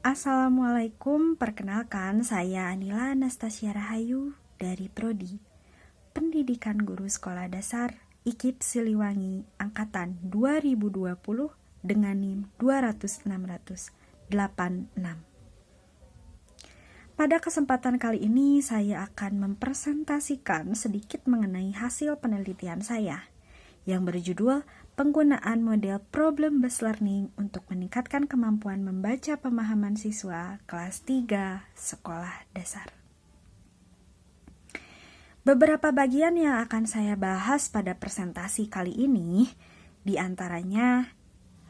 Assalamualaikum, perkenalkan saya Anila Anastasia Rahayu dari Prodi Pendidikan Guru Sekolah Dasar IKIP Siliwangi Angkatan 2020 dengan NIM 200-600-86. Pada kesempatan kali ini saya akan mempresentasikan sedikit mengenai hasil penelitian saya yang berjudul Penggunaan Model Problem-Based Learning untuk Meningkatkan Kemampuan Membaca Pemahaman Siswa Kelas 3 Sekolah Dasar. Beberapa bagian yang akan saya bahas pada presentasi kali ini diantaranya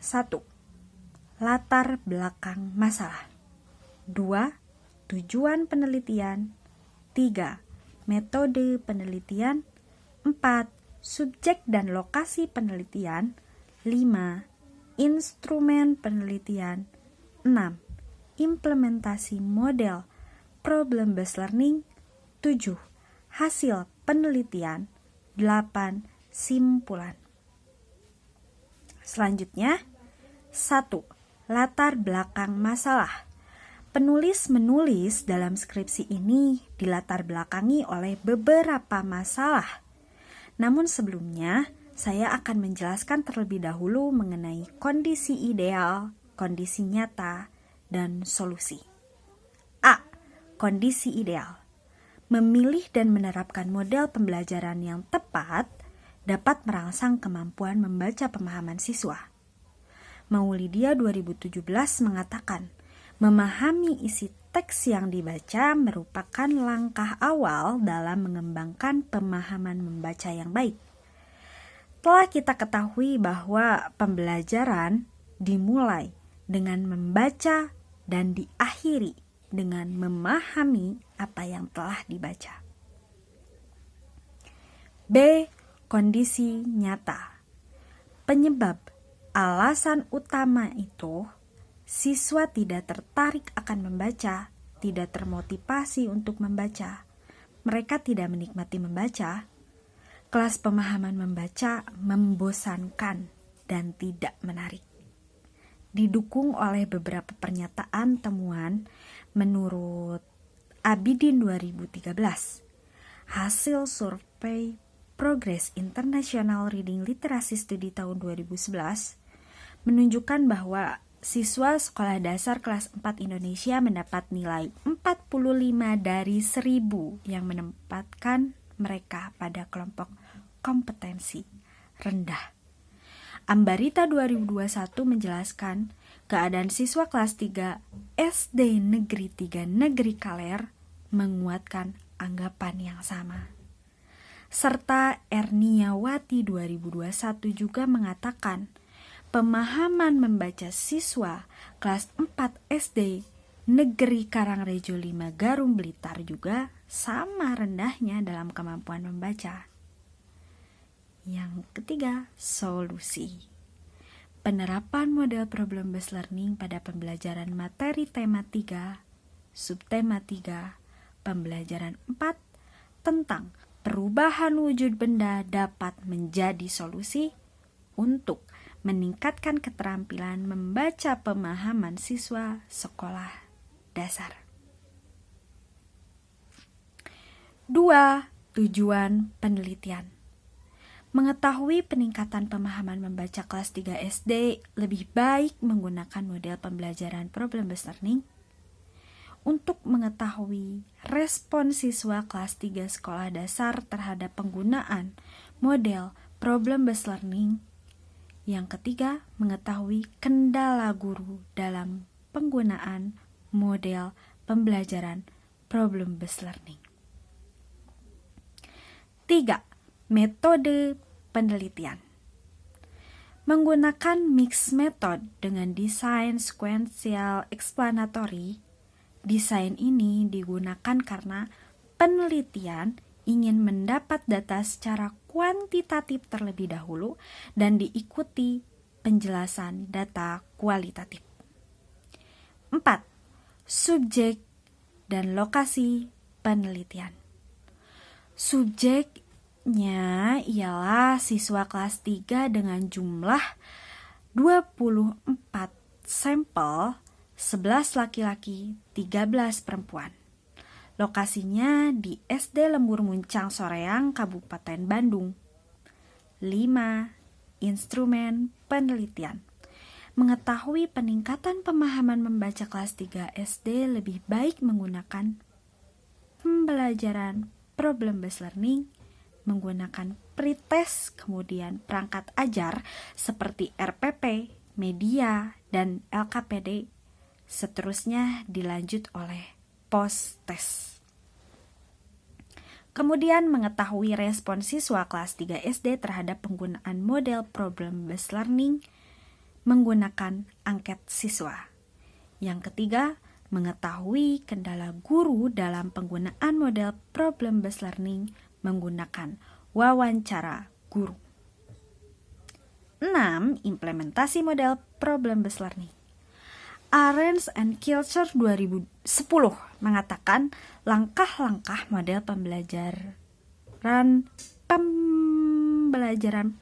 1. Latar belakang masalah 2. Tujuan penelitian 3. Metode penelitian 4. Subjek dan lokasi penelitian 5. Instrumen penelitian 6. Implementasi model Problem-Based Learning 7. Hasil penelitian 8. Simpulan. Selanjutnya 1. Latar belakang masalah. Penulis menulis dalam skripsi ini dilatar belakangi oleh beberapa masalah. Namun sebelumnya, saya akan menjelaskan terlebih dahulu mengenai kondisi ideal, kondisi nyata, dan solusi. A. Kondisi ideal. Memilih dan menerapkan model pembelajaran yang tepat dapat merangsang kemampuan membaca pemahaman siswa. Maulidia 2017 mengatakan, memahami isi teks yang dibaca merupakan langkah awal dalam mengembangkan pemahaman membaca yang baik. Telah kita ketahui bahwa pembelajaran dimulai dengan membaca dan diakhiri dengan memahami apa yang telah dibaca. B. Kondisi nyata. Penyebab alasan utama itu siswa tidak tertarik akan membaca, tidak termotivasi untuk membaca. Mereka tidak menikmati membaca. Kelas pemahaman membaca membosankan dan tidak menarik. Didukung oleh beberapa pernyataan temuan menurut Abidin 2013. Hasil survei Progress International Reading Literacy Study tahun 2011 menunjukkan bahwa siswa sekolah dasar kelas 4 Indonesia mendapat nilai 45 dari 1000 yang menempatkan mereka pada kelompok kompetensi rendah. Ambarita 2021 menjelaskan keadaan siswa kelas 3 SD Negeri 3 Negeri Kaler menguatkan anggapan yang sama. Serta Erniawati 2021 juga mengatakan pemahaman membaca siswa kelas 4 SD Negeri Karangrejo 5 Garum Blitar juga sama rendahnya dalam kemampuan membaca. Yang ketiga, solusi. Penerapan model problem-based learning pada pembelajaran materi tema 3, subtema 3, pembelajaran 4 tentang perubahan wujud benda dapat menjadi solusi untuk meningkatkan keterampilan membaca pemahaman siswa sekolah dasar. 2. Tujuan penelitian. Mengetahui peningkatan pemahaman membaca kelas 3 SD lebih baik menggunakan model pembelajaran problem-based learning. Untuk mengetahui respon siswa kelas 3 sekolah dasar terhadap penggunaan model problem-based learning. Yang ketiga, mengetahui kendala guru dalam penggunaan model pembelajaran problem-based learning. 3. Metode penelitian. Menggunakan mixed method dengan desain sequential explanatory, desain ini digunakan karena penelitian ingin mendapat data secara kuantitatif terlebih dahulu dan diikuti penjelasan data kualitatif. 4. Subjek dan lokasi penelitian. Subjeknya ialah siswa kelas 3 dengan jumlah 24 sampel 11 laki-laki, 13 perempuan. Lokasinya di SD Lembur Muncang Soreang, Kabupaten Bandung. 5. Instrumen penelitian. Mengetahui peningkatan pemahaman membaca kelas 3 SD lebih baik menggunakan pembelajaran problem-based learning, menggunakan pretest, kemudian perangkat ajar seperti RPP, media, dan LKPD. Seterusnya dilanjut oleh post-test. Kemudian mengetahui respon siswa kelas 3 SD terhadap penggunaan model problem-based learning menggunakan angket siswa. Yang ketiga, mengetahui kendala guru dalam penggunaan model problem-based learning menggunakan wawancara guru. 6. Implementasi model problem-based learning. Arens and Kilcher 2010 mengatakan langkah-langkah model pembelajaran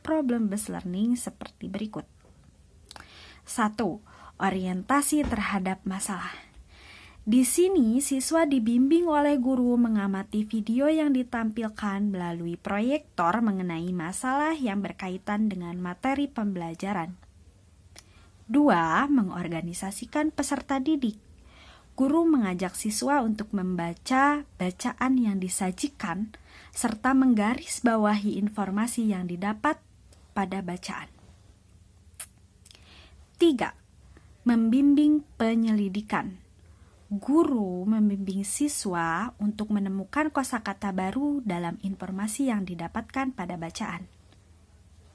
problem-based learning seperti berikut. 1. Orientasi terhadap masalah. Di sini siswa dibimbing oleh guru mengamati video yang ditampilkan melalui proyektor mengenai masalah yang berkaitan dengan materi pembelajaran. 2. Mengorganisasikan peserta didik. Guru mengajak siswa untuk membaca bacaan yang disajikan serta menggarisbawahi informasi yang didapat pada bacaan. 3. Membimbing penyelidikan. Guru membimbing siswa untuk menemukan kosakata baru dalam informasi yang didapatkan pada bacaan.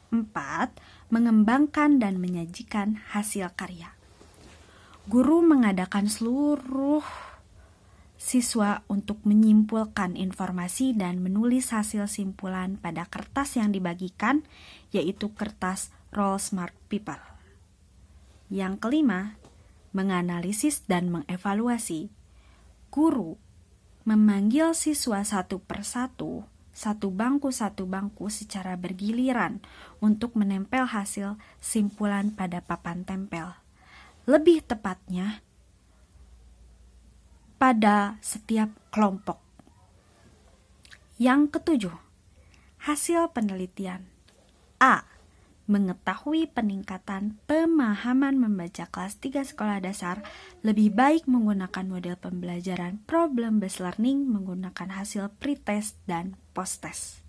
4. Mengembangkan dan menyajikan hasil karya. Guru mengadakan seluruh siswa untuk menyimpulkan informasi dan menulis hasil simpulan pada kertas yang dibagikan, yaitu kertas Roll Smart Paper. Yang kelima, menganalisis dan mengevaluasi. Guru memanggil siswa satu persatu, satu bangku secara bergiliran untuk menempel hasil simpulan pada papan tempel. Lebih tepatnya, pada setiap kelompok. Yang ketujuh, hasil penelitian. A. Mengetahui peningkatan pemahaman membaca kelas 3 sekolah dasar lebih baik menggunakan model pembelajaran problem-based learning menggunakan hasil pretest dan post-test.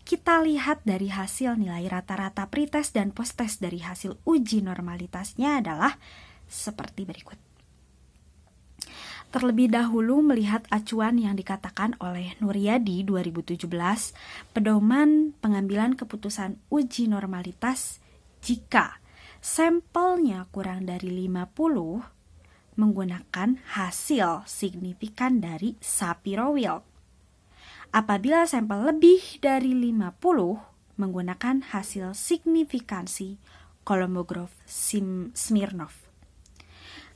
Kita lihat dari hasil nilai rata-rata pretest dan post-test dari hasil uji normalitasnya adalah seperti berikut. Terlebih dahulu melihat acuan yang dikatakan oleh Nuryadi 2017, pedoman pengambilan keputusan uji normalitas jika sampelnya kurang dari 50 menggunakan hasil signifikan dari Shapiro-Wilk. Apabila sampel lebih dari 50 menggunakan hasil signifikansi Kolmogorov-Smirnov.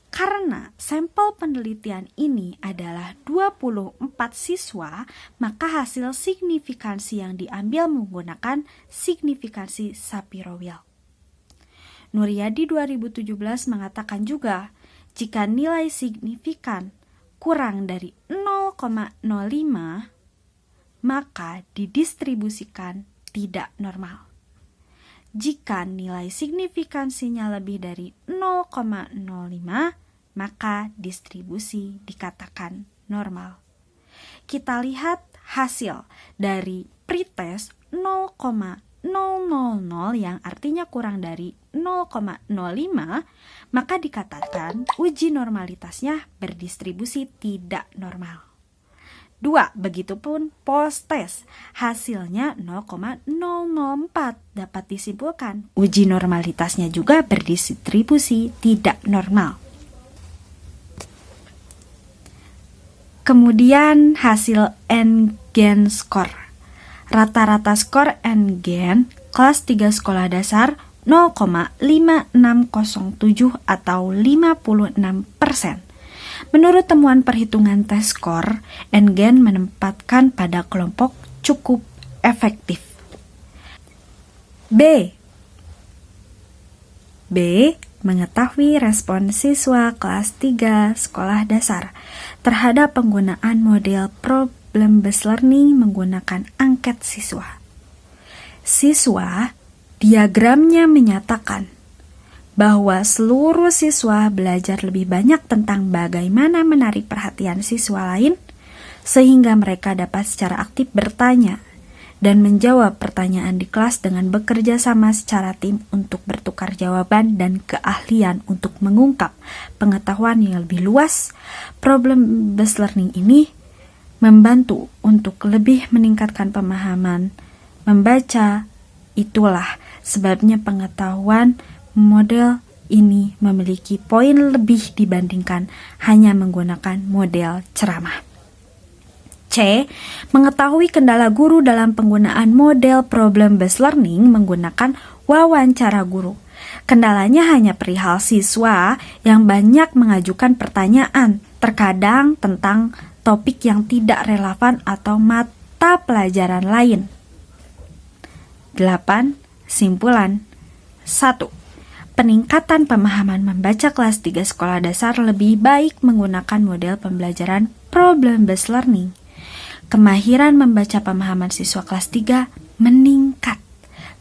Karena sampel penelitian ini adalah 24 siswa, maka hasil signifikansi yang diambil menggunakan signifikansi Shapiro-Wilk. Nuryadi 2017 mengatakan juga, jika nilai signifikan kurang dari 0,05, maka didistribusikan tidak normal. Jika nilai signifikansinya lebih dari 0,05, maka distribusi dikatakan normal. Kita lihat hasil dari pretest 0,000 yang artinya kurang dari 0,05, maka dikatakan uji normalitasnya berdistribusi tidak normal. 2. Begitupun post-test, hasilnya 0,004 dapat disimpulkan uji normalitasnya juga berdistribusi tidak normal. Kemudian hasil N-Gen score. Rata-rata skor N-Gen kelas 3 sekolah dasar 0,5607 atau 56%. Menurut temuan perhitungan tes skor, N-Gen menempatkan pada kelompok cukup efektif. B. mengetahui respon siswa kelas 3 sekolah dasar terhadap penggunaan model problem-based learning menggunakan angket siswa. Siswa, diagramnya menyatakan bahwa seluruh siswa belajar lebih banyak tentang bagaimana menarik perhatian siswa lain, sehingga mereka dapat secara aktif bertanya dan menjawab pertanyaan di kelas dengan bekerja sama secara tim untuk bertukar jawaban dan keahlian untuk mengungkap pengetahuan yang lebih luas. Problem-based learning ini membantu untuk lebih meningkatkan pemahaman membaca. Itulah sebabnya pengetahuan model ini memiliki poin lebih dibandingkan hanya menggunakan model ceramah. C. Mengetahui kendala guru dalam penggunaan model problem-based learning menggunakan wawancara guru. Kendalanya hanya perihal siswa yang banyak mengajukan pertanyaan, terkadang tentang topik yang tidak relevan atau mata pelajaran lain. 8. Simpulan. 1. Peningkatan pemahaman membaca kelas 3 sekolah dasar lebih baik menggunakan model pembelajaran problem-based learning. Kemahiran membaca pemahaman siswa kelas 3 meningkat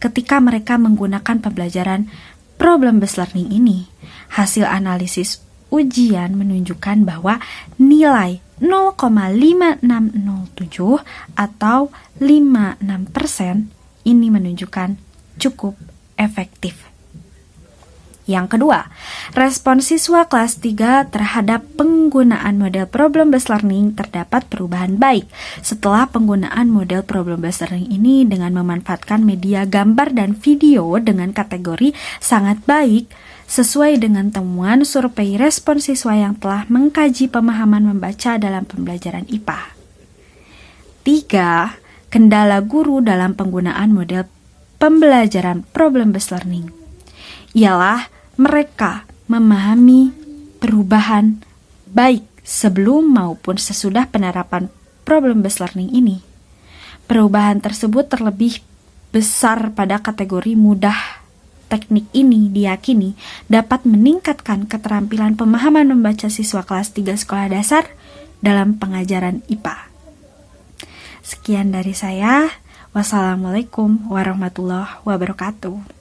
ketika mereka menggunakan pembelajaran problem-based learning ini. Hasil analisis ujian menunjukkan bahwa nilai 0,5607 atau 56% ini menunjukkan cukup efektif. Yang kedua, respon siswa kelas 3 terhadap penggunaan model problem-based learning terdapat perubahan baik setelah penggunaan model problem-based learning ini dengan memanfaatkan media gambar dan video dengan kategori sangat baik sesuai dengan temuan survei respon siswa yang telah mengkaji pemahaman membaca dalam pembelajaran IPA. 3. Kendala guru dalam penggunaan model pembelajaran problem-based learning ialah mereka memahami perubahan baik sebelum maupun sesudah penerapan problem-based learning ini. Perubahan tersebut terlebih besar pada kategori mudah. Teknik ini diyakini dapat meningkatkan keterampilan pemahaman membaca siswa kelas 3 sekolah dasar dalam pengajaran IPA. Sekian dari saya. Wassalamualaikum warahmatullahi wabarakatuh.